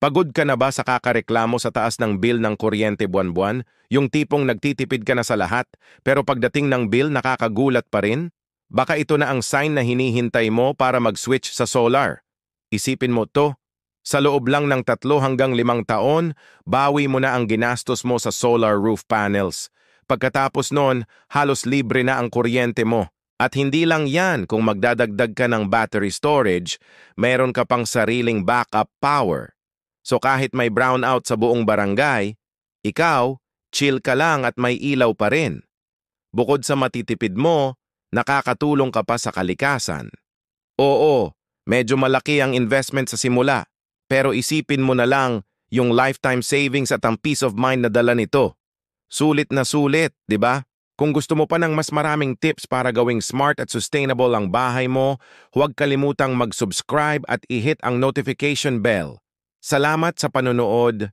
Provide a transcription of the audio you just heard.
Pagod ka na ba sa kakareklamo sa taas ng bill ng kuryente buwan-buwan? Yung tipong nagtitipid ka na sa lahat, pero pagdating ng bill nakakagulat pa rin? Baka ito na ang sign na hinihintay mo para mag-switch sa solar. Isipin mo to, sa loob lang ng 3 hanggang 5 taon, bawi mo na ang ginastos mo sa solar roof panels. Pagkatapos nun, halos libre na ang kuryente mo. At hindi lang yan, kung magdadagdag ka ng battery storage, meron ka pang sariling backup power. So kahit may brownout sa buong barangay, ikaw, chill ka lang at may ilaw pa rin. Bukod sa matitipid mo, nakakatulong ka pa sa kalikasan. Oo, medyo malaki ang investment sa simula, pero isipin mo na lang yung lifetime savings at ang peace of mind na dala nito. Sulit na sulit, di ba? Kung gusto mo pa ng mas maraming tips para gawing smart at sustainable ang bahay mo, huwag kalimutang mag-subscribe at i-hit ang notification bell. Salamat sa panonood.